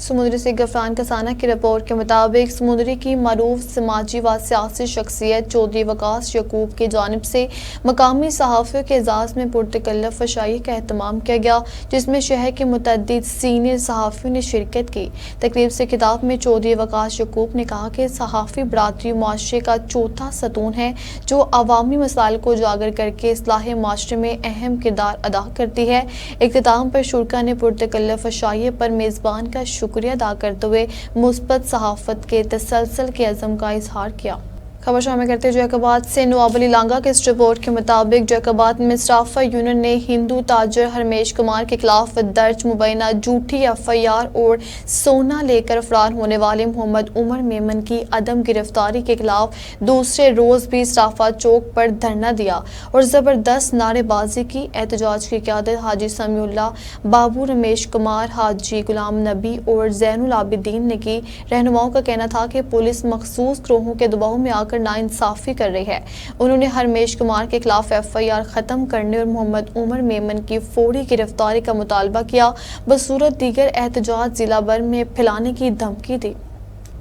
سمندری سے غفران کسانہ کی رپورٹ کے مطابق سمندری کی معروف سماجی و سیاسی شخصیت چودھری وقاص یعقوب کی جانب سے مقامی صحافیوں کے اعزاز میں پرتکلف عشائی کا اہتمام کیا گیا، جس میں شہر کے متعدد سینئر صحافیوں نے شرکت کی۔ تقریب سے خطاب میں چودھری وقاص یعقوب نے کہا کہ صحافی برادری معاشرے کا چوتھا ستون ہے جو عوامی مسائل کو اجاگر کر کے اصلاح معاشرے میں اہم کردار ادا کرتی ہے۔ اختتام پر شرکا نے پرتکلف عشائیے پر میزبان کا شکریہ ادا کرتے ہوئے مثبت صحافت کے تسلسل کے عزم کا اظہار کیا۔ خبر شامل کرتے جیکاباد سے نواب علی لانگا کے اس رپورٹ کے مطابق جیکاباد میں اسٹافہ یونین نے ہندو تاجر ہرمیش کمار کے خلاف درج مبینہ جھوٹی FIR اور سونا لے کر فرار ہونے والے محمد عمر میمن کی عدم گرفتاری کے خلاف دوسرے روز بھی اسٹافہ چوک پر دھرنا دیا اور زبردست نعرے بازی کی۔ احتجاج کی قیادت حاجی سمیع اللہ، بابو رمیش کمار، حاجی غلام نبی اور زین العابدین نے کی۔ رہنماؤں کا کہنا تھا کہ پولیس مخصوص گروہوں کے دباؤ میں آ ناانصافی کر رہی ہے۔ انہوں نے ہرمیش کمار کے خلاف FIR ختم کرنے اور محمد عمر میمن کی فوری گرفتاری کا مطالبہ کیا، بصورت دیگر احتجاج ضلع بھر میں پھیلانے کی دھمکی دی۔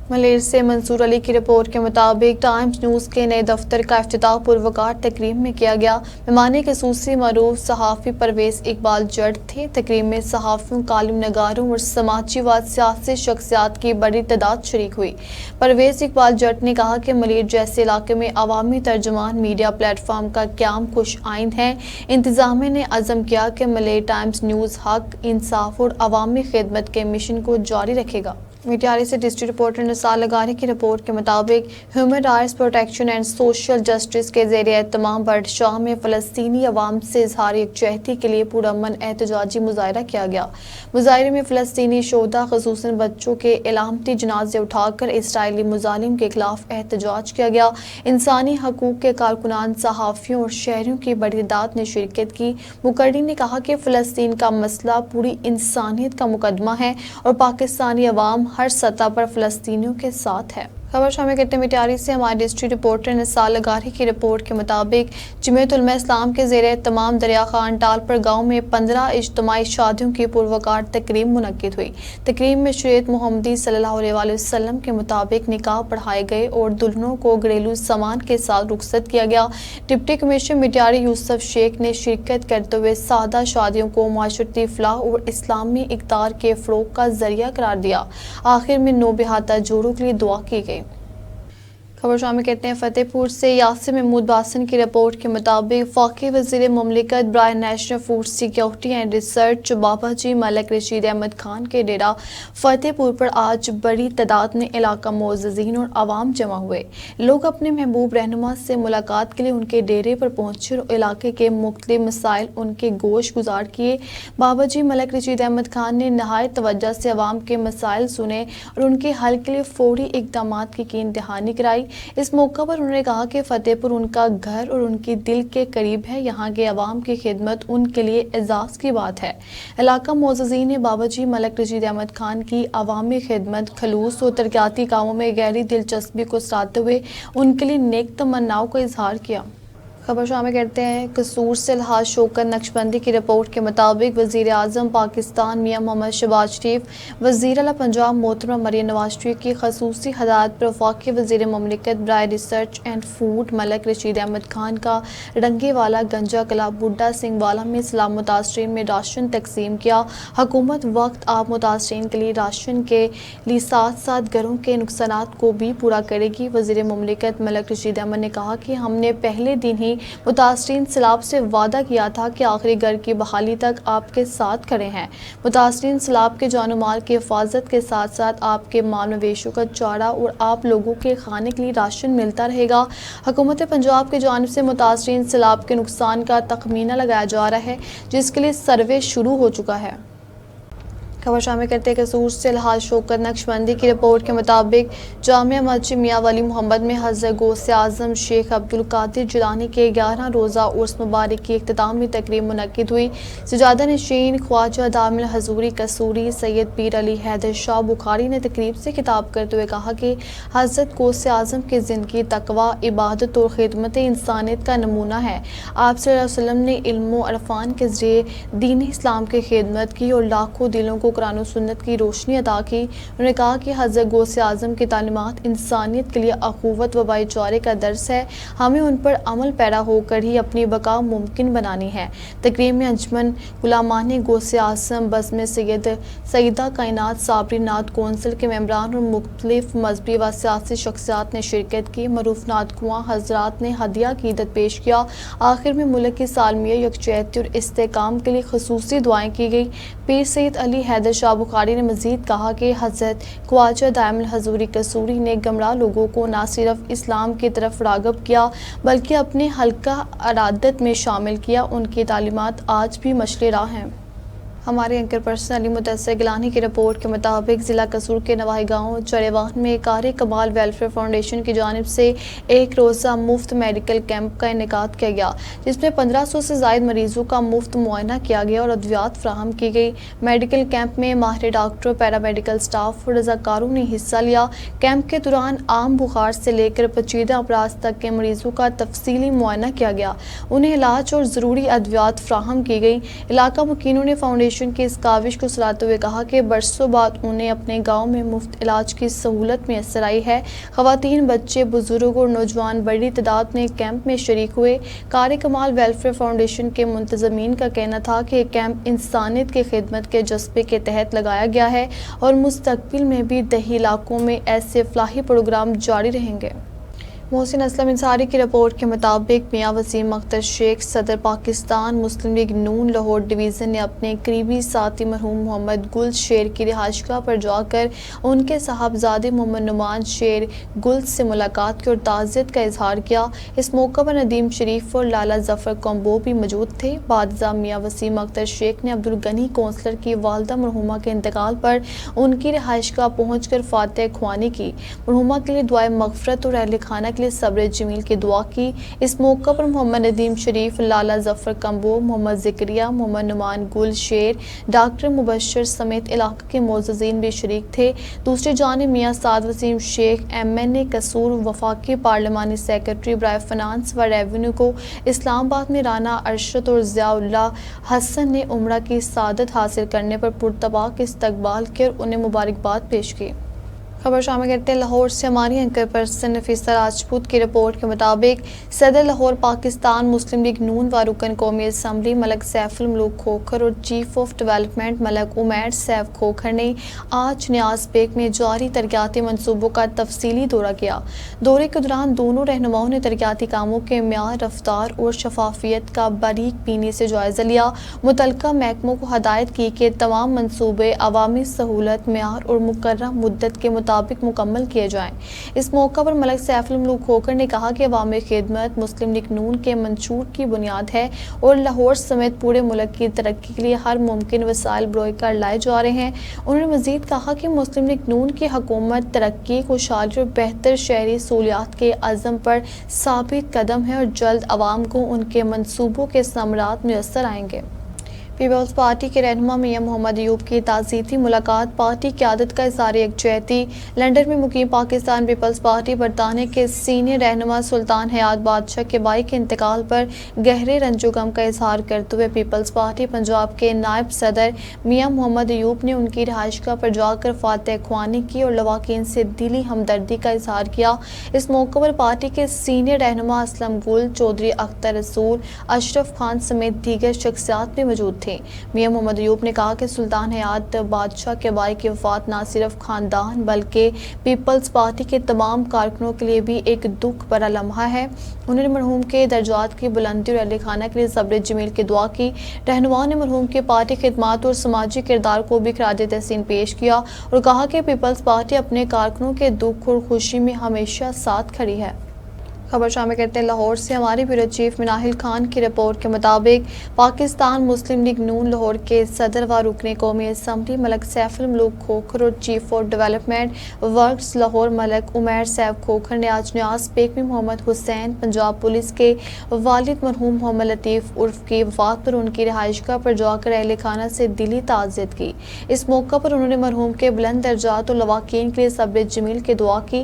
ملیر سے منصور علی کی رپورٹ کے مطابق ٹائمز نیوز کے نئے دفتر کا افتتاح پروقار تقریب میں کیا گیا۔ مہمان خصوصی معروف صحافی پرویز اقبال جٹ تھے۔ تقریب میں صحافیوں، کالم نگاروں اور سماجی و سیاسی شخصیات کی بڑی تعداد شریک ہوئی۔ پرویز اقبال جٹ نے کہا کہ ملیر جیسے علاقے میں عوامی ترجمان میڈیا پلیٹ فارم کا قیام خوش آئند ہے۔ انتظامیہ نے عزم کیا کہ ملیر ٹائمز نیوز حق، انصاف اور عوامی خدمت کے مشن کو جاری رکھے گا۔ میٹیاری سے ڈسٹرکٹ رپورٹر نثار لغاری کی رپورٹ کے مطابق human rights protection and social justice کے زیر اہتمام بڑھشاہ میں فلسطینی عوام سے اظہار یکجہتی کے لیے پرامن احتجاجی مظاہرہ کیا گیا۔ مظاہرے میں فلسطینی شہداء خصوصاً بچوں کے علامتی جنازے اٹھا کر اسرائیلی مظالم کے خلاف احتجاج کیا گیا۔ انسانی حقوق کے کارکنان، صحافیوں اور شہریوں کی بڑی تعداد نے شرکت کی۔ مقررین نے کہا کہ فلسطین کا مسئلہ پوری انسانیت کا مقدمہ ہے اور پاکستانی عوام ہر سطح پر فلسطینیوں کے ساتھ ہے۔ خبر شامل کرتے ہیں میٹیاری سے ہمارے ڈسٹرکٹ رپورٹر نثار لغاری کی رپورٹ کے مطابق جمعیت علماء اسلام کے زیر اہتمام دریا خان ٹال پر گاؤں میں 15 اجتماعی شادیوں کی پروقار تقریب منعقد ہوئی۔ تقریب میں شریعت محمدی صلی اللہ علیہ وآلہ وسلم کے مطابق نکاح پڑھائے گئے اور دلہنوں کو گھریلو سامان کے ساتھ رخصت کیا گیا۔ ڈپٹی کمشنر میٹیاری یوسف شیخ نے شرکت کرتے ہوئے سادہ شادیوں کو معاشرتی فلاح اور اسلامی اقدار کے فروغ کا ذریعہ قرار دیا۔ آخر میں نوبہتہ جوڑوں کے لیے دعا کی گئی۔ خبر شامل کرتے ہیں فتح پور سے یاسر محمود باسن کی رپورٹ کے مطابق وفاقی وزیر مملکت برائے national food security and research بابا جی ملک رشید احمد خان کے ڈیرہ فتح پور پر آج بڑی تعداد میں علاقہ معززین اور عوام جمع ہوئے۔ لوگ اپنے محبوب رہنما سے ملاقات کے لیے ان کے ڈیرے پر پہنچے اور علاقے کے مختلف مسائل ان کے گوش گزار کیے۔ بابا جی ملک رشید احمد خان نے نہایت توجہ سے عوام کے مسائل سنے اور ان کے حل کے لیے فوری اقدامات کی یقین دہانی کرائی۔ اس موقع پر انہوں نے کہا کہ فتح پور ان کا گھر اور ان کی دل کے قریب ہے، یہاں کے عوام کی خدمت ان کے لیے اعزاز کی بات ہے۔ علاقہ معززین نے بابا جی ملک رشید احمد خان کی عوامی خدمت، خلوص اور ترقیاتی کاموں میں گہری دلچسپی کو سراہتے ہوئے ان کے لیے نیک تمناؤں کا اظہار کیا۔ خبر شامل کرتے ہیں قصور سے الحاج شوکت نقشبندی کی رپورٹ کے مطابق وزیر اعظم پاکستان میاں محمد شہباز شریف، وزیر اعلیٰ پنجاب محترمہ مریم نواز شریف کی خصوصی ہدایت پر وفاقی وزیر مملکت برائے ریسرچ اینڈ فوڈ ملک رشید احمد خان کا رنگے والا گنجا کلا بڈھا سنگھ والا میں سیلاب متاثرین میں راشن تقسیم کیا۔ حکومت وقت آب متاثرین کے لیے راشن کے لیے ساتھ ساتھ گھروں کے نقصانات کو بھی پورا کرے گی۔ وزیر مملکت ملک رشید احمد نے کہا کہ ہم نے پہلے دن ہی متاثرین سیلاب سے وعدہ کیا تھا کہ آخری گھر کی بحالی تک آپ کے ساتھ کھڑے ہیں۔ متاثرین سیلاب کے جان و مال کی حفاظت کے ساتھ ساتھ آپ کے مال مویشیوں کا چارہ اور آپ لوگوں کے کھانے کے لیے راشن ملتا رہے گا۔ حکومت پنجاب کی جانب سے متاثرین سیلاب کے نقصان کا تخمینہ لگایا جا رہا ہے، جس کے لیے سروے شروع ہو چکا ہے۔ خبر شامل کرتے قصور سے الحاج شوکت نقشبندی کی رپورٹ کے مطابق جامعہ مسجد میاں ولی محمد میں حضرت غوث اعظم شیخ عبدالقادر جیلانی کے 11 روزہ عرس مبارک کی اختتامی تقریب منعقد ہوئی۔ سجادہ نشین خواجہ دامن الحضوری قصوری سید پیر علی حیدر شاہ بخاری نے تقریب سے خطاب کرتے ہوئے کہا کہ حضرت غوث اعظم کی زندگی تقویٰ، عبادت اور خدمت انسانیت کا نمونہ ہے۔ آپ صلی اللہ علیہ وسلم نے علم و عرفان کے ذریعے دین اسلام کی خدمت کی اور لاکھوں دلوں کو کو قرآن و سنت کی روشنی عطا کی۔ انہوں نے کہا کہ حضرت غوث اعظم کی تعلیمات انسانیت کے لیے اخوت و بھائی چارے کا درس ہے، ہمیں ان پر عمل پیرا ہو کر ہی اپنی بقا ممکن بنانی ہے۔ تقریب میں انجمن غلامان غوث اعظم بزم سیدہ کائنات صابری نعت کونسل کے ممبران اور مختلف مذہبی و سیاسی شخصیات نے شرکت کی۔ معروف نعت خواں حضرات نے ہدیہ عقیدت پیش کیا۔ آخر میں ملک کی سالمیہ، یکجہتی اور استحکام کے لیے خصوصی دعائیں کی گئی۔ پیر سید علی حیدر شاہ بخاری نے مزید کہا کہ حضرت خواجہ دائم الحضور قصوری نے گمراہ لوگوں کو نہ صرف اسلام کی طرف راغب کیا بلکہ اپنے حلقہ ارادت میں شامل کیا۔ ان کی تعلیمات آج بھی مشعل راہ ہیں۔ ہمارے اینکر پرسن علی مدثر گیلانی کی رپورٹ کے مطابق ضلع قصور کے نواحی گاؤں چریوان میں کار کمال ویلفیئر فاؤنڈیشن کی جانب سے ایک روزہ مفت میڈیکل کیمپ کا انعقاد کیا گیا، جس میں 1500 سے زائد مریضوں کا مفت معائنہ کیا گیا اور ادویات فراہم کی گئی۔ میڈیکل کیمپ میں ماہر ڈاکٹر، پیرامیڈیکل سٹاف اور رضاکاروں نے حصہ لیا۔ کیمپ کے دوران عام بخار سے لے کر پیچیدہ امراض تک کے مریضوں کا تفصیلی معائنہ کیا گیا، انہیں علاج اور ضروری ادویات فراہم کی گئی۔ علاقہ مکینوں نے فاؤنڈیشن کی اس کاوش کو سراہتے ہوئے کہا کہ برسوں بعد انہیں اپنے گاؤں میں مفت علاج کی سہولت میسر آئی ہے۔ خواتین، بچے، بزرگ اور نوجوان بڑی تعداد میں کیمپ میں شریک ہوئے۔ کار کمال ویلفیئر فاؤنڈیشن کے منتظمین کا کہنا تھا کہ یہ کیمپ انسانیت کی خدمت کے جذبے کے تحت لگایا گیا ہے اور مستقبل میں بھی دیہی علاقوں میں ایسے فلاحی پروگرام جاری رہیں گے۔ محسن اسلم انصاری کی رپورٹ کے مطابق میاں وسیم اختر شیخ، صدر پاکستان مسلم لیگ نون لاہور ڈویژن نے اپنے قریبی ساتھی مرحوم محمد گل شیر کی رہائش گاہ پر جا کر ان کے صاحبزادے محمد نعمان شیر گل سے ملاقات کی اور تعزیت کا اظہار کیا۔ اس موقع پر ندیم شریف اور لالا ظفر کمبو بھی موجود تھے۔ بعد ازاں میاں وسیم اختر شیخ نے عبدالغنی کونسلر کی والدہ مرحومہ کے انتقال پر ان کی رہائش گاہ پہنچ کر فاتح خوانی کی، مرحومہ کے لیے دعائے مغفرت اور اہل خانہ کے لیے صبر جمیل کی دعا کی۔ اس موقع پر محمد ندیم شریف، لالا ظفر کمبو، محمد زکریا، محمد نعمان گل شیر، ڈاکٹر مبشر سمیت علاقے کے معززین بھی شریک تھے۔ دوسری جانب میاں سعد وسیم شیخ MNA قصور، وفاقی پارلیمانی سیکرٹری برائے فنانس و ریونیو کو اسلام آباد میں رانا ارشد اور ضیاء اللہ حسن نے عمرہ کی سعادت حاصل کرنے پر پرتپاک استقبال کیا اور انہیں مبارکباد پیش کی۔ خبر شامل کرتے ہیں لاہور سے ہماری اینکر پرسن نفیسہ راجپوت کی رپورٹ کے مطابق صدر لاہور پاکستان مسلم لیگ نون و رکن قومی اسمبلی ملک سیف الملوک کھوکھر اور chief of development Malik Umair Saif Khokhar نے آج نیاز بیگ میں جاری ترقیاتی منصوبوں کا تفصیلی دورہ کیا۔ دورے کے دوران دونوں رہنماؤں نے ترقیاتی کاموں کے معیار، رفتار اور شفافیت کا باریک بینی سے جائزہ لیا۔ متعلقہ محکموں کو ہدایت کی کہ تمام منصوبے عوامی سہولت، معیار اور مقررہ مدت کے مطابق مکمل کیے جائیں۔ اس موقع پر ملک سیف الملوک کھوکھر نے کہا کہ عوامی خدمت مسلم لیگ نون کے منشور کی بنیاد ہے اور لاہور سمیت پورے ملک کی ترقی کے لیے ہر ممکن وسائل بروئے کار لائے جا رہے ہیں۔ انہوں نے مزید کہا کہ مسلم لیگ نون کی حکومت ترقی، خوشحالی اور بہتر شہری سہولیات کے عزم پر ثابت قدم ہے اور جلد عوام کو ان کے منصوبوں کے ثمرات میسر آئیں گے۔ پیپلز پارٹی کے رہنما میاں محمد ایوب کی تعزیتی ملاقات، پارٹی قیادت کا اظہار یکجہتی۔ لندن میں مقیم پاکستان پیپلز پارٹی برطانیہ کے سینئر رہنما سلطان حیات بادشاہ کے بھائی کے انتقال پر گہرے رنج و غم کا اظہار کرتے ہوئے پیپلز پارٹی پنجاب کے نائب صدر میاں محمد ایوب نے ان کی رہائش گاہ پر جا کر فاتح خوانی کی اور لواحقین سے دلی ہمدردی کا اظہار کیا۔ اس موقع پر پارٹی کے سینئر رہنما اسلم گل، چودھری اختر رسول، اشرف خان سمیت دیگر شخصیات بھی موجود تھے۔ میاں محمد ایوب نے کہا کہ سلطان حیات بادشاہ کے بھائی کی وفات نہ صرف خاندان بلکہ پیپلز پارٹی کے تمام کارکنوں کے لیے بھی ایک دکھ بھرا لمحہ ہے۔ انہوں نے مرحوم کے درجات کی بلندی اور اہل خانہ کے لیے صبر جمیل کی دعا کی۔ رہنماؤں نے مرحوم کے پارٹی خدمات اور سماجی کردار کو بھی خراج تحسین پیش کیا اور کہا کہ پیپلز پارٹی اپنے کارکنوں کے دکھ اور خوشی میں ہمیشہ ساتھ کھڑی ہے۔ خبر شامل کرتے ہیں لاہور سے ہمارے بیورو چیف مناہل خان کی رپورٹ کے مطابق پاکستان مسلم لیگ نون لاہور کے صدر و رکن قومی اسمبلی ملک سیف الملوک کھوکھر اور chief of development works Lahore Malik Umair Saif Khokhar نے آج نیاز بیگ میں محمد حسین پنجاب پولیس کے والد مرحوم محمد لطیف عرف کی وفات پر ان کی رہائش گاہ پر جا کر اہل خانہ سے دلی تعزیت کی۔ اس موقع پر انہوں نے مرحوم کے بلند درجات اور لواحقین کے لیے صبر جمیل کی دعا کی۔